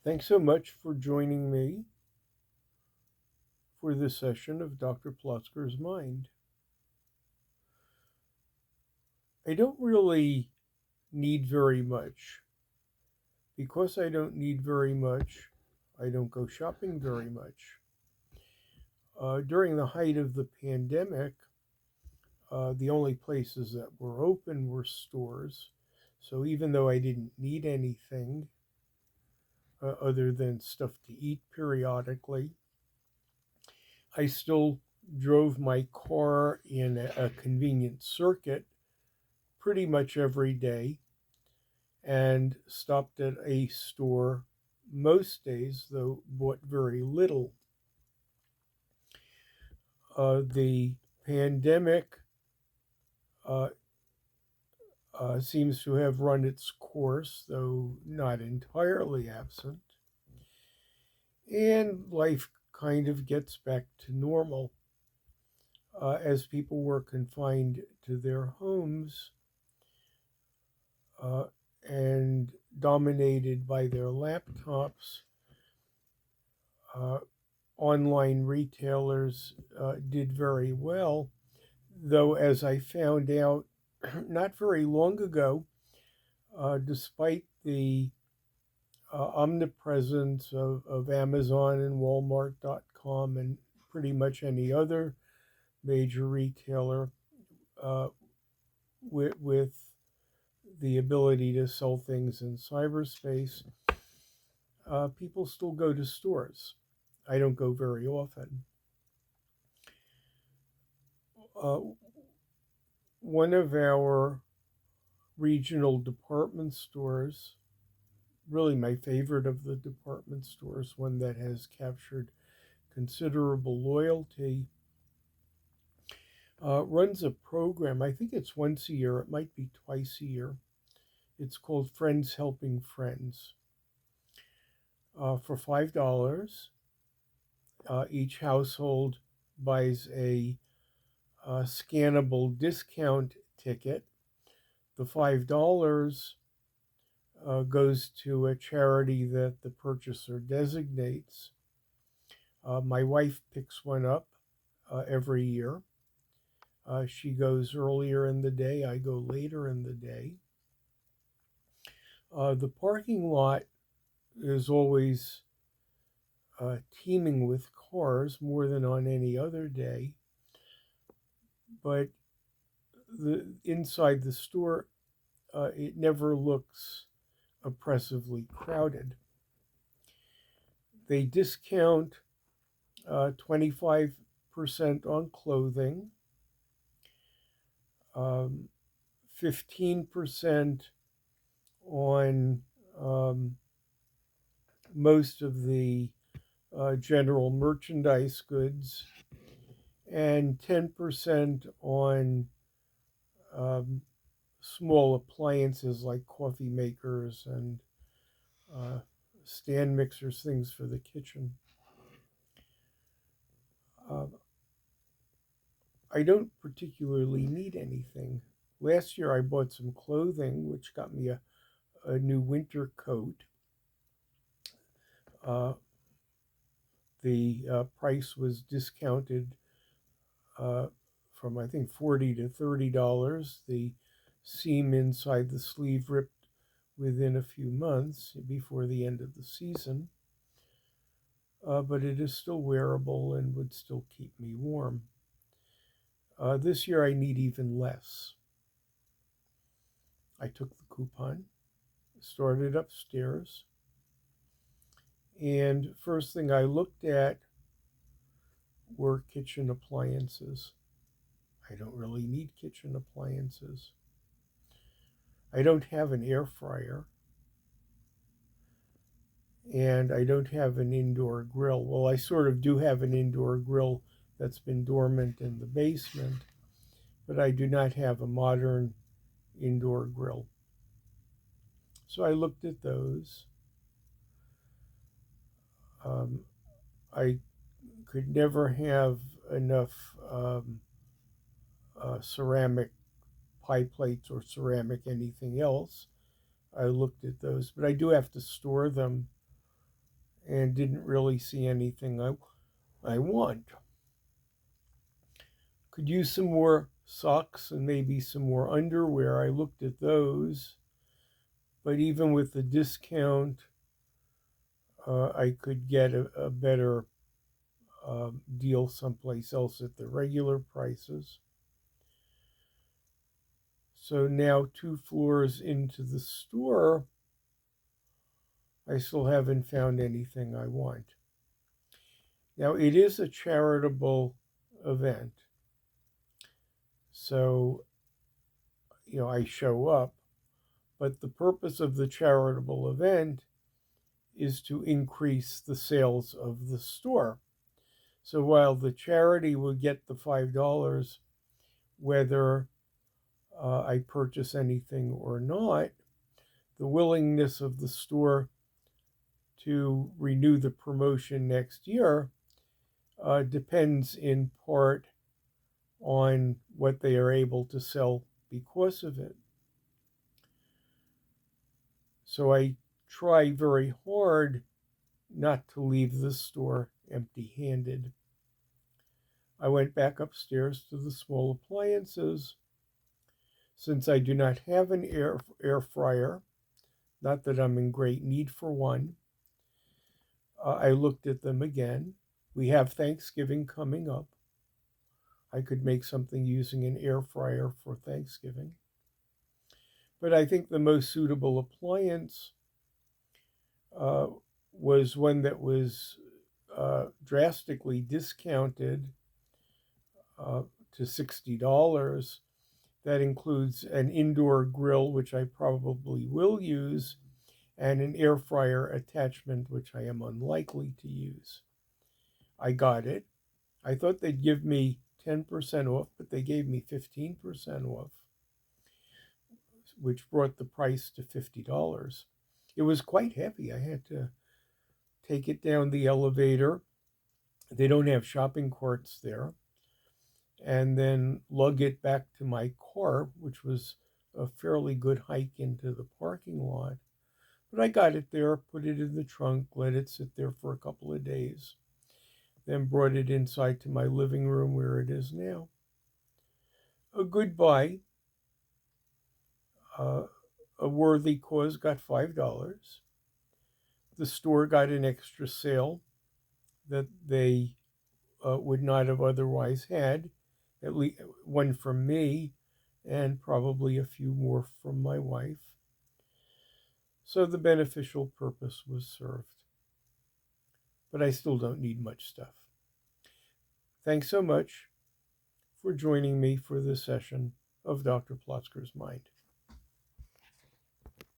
Thanks so much for joining me for this session of Dr. Plotzker's Mind. I don't really need very much. Because I don't need very much, I don't go shopping very much. During the height of the pandemic, the only places that were open were stores. So even though I didn't need anything other than stuff to eat periodically, I still drove my car in a convenient circuit pretty much every day and stopped at a store most days, though bought very little. The pandemic uh, seems to have run its course, though not entirely absent, and life kind of gets back to normal. As people were confined to their homes, uh, and dominated by their laptops, uh, online retailers did very well. Though, as I found out not very long ago, despite the omnipresence of Amazon and Walmart.com and pretty much any other major retailer uh, with the ability to sell things in cyberspace, people still go to stores. I don't go very often. Uh, One of our regional department stores, really my favorite of the department stores, one that has captured considerable loyalty, runs a program. I think it's once a year, it might be twice a year. It's called Friends Helping Friends. For $5, each household buys a scannable discount ticket. The $5 goes to a charity that the purchaser designates. My wife picks one up every year. She goes earlier in the day, I go later in the day. The parking lot is always teeming with cars more than on any other day, but inside the store, it never looks oppressively crowded. They discount 25% on clothing, 15% on most of the general merchandise goods, and 10% on um, small appliances like coffee makers and uh, stand mixers, things for the kitchen. Uh, I don't particularly need anything. Last year I bought some clothing, which got me a new winter coat. Uh, the price was discounted uh, from I think $40 to $30. The seam inside the sleeve ripped within a few months before the end of the season, but it is still wearable and would still keep me warm. This year I need even less. I took the coupon, started upstairs, and first thing I looked at were kitchen appliances. I don't really need kitchen appliances. I don't have an air fryer, and I don't have an indoor grill. Well, I sort of do have an indoor grill that's been dormant in the basement, but I do not have a modern indoor grill. So I looked at those. Um, I could never have enough ceramic pie plates or ceramic anything else. I looked at those, but I do have to store them and didn't really see anything I want. Could use some more socks and maybe some more underwear. I looked at those, but even with the discount, I could get a better deal someplace else at the regular prices. So now 2 floors into the store, I still haven't found anything I want. Now it is a charitable event. So, I show up, but the purpose of the charitable event is to increase the sales of the store. So while the charity will get the $5 whether I purchase anything or not, the willingness of the store to renew the promotion next year depends in part on what they are able to sell because of it. So I try very hard not to leave the store empty handed. I went back upstairs to the small appliances. Since I do not have an air fryer, not that I'm in great need for one, I looked at them again. We have Thanksgiving coming up. I could make something using an air fryer for Thanksgiving. But I think the most suitable appliance uh, was one that was drastically discounted to $60. That includes an indoor grill, which I probably will use, and an air fryer attachment, which I am unlikely to use. I got it. I thought they'd give me 10% off, but they gave me 15% off, which brought the price to $50. It was quite heavy. I had to take it down the elevator. They don't have shopping carts there. And then lug it back to my car, which was a fairly good hike into the parking lot. But I got it there, put it in the trunk, let it sit there for a couple of days, then brought it inside to my living room where it is now. A good buy. A worthy cause got $5. The store got an extra sale that they would not have otherwise had, at least one from me and probably a few more from my wife. So the beneficial purpose was served. But I still don't need much stuff. Thanks so much for joining me for this session of Dr. Plotzker's Mind.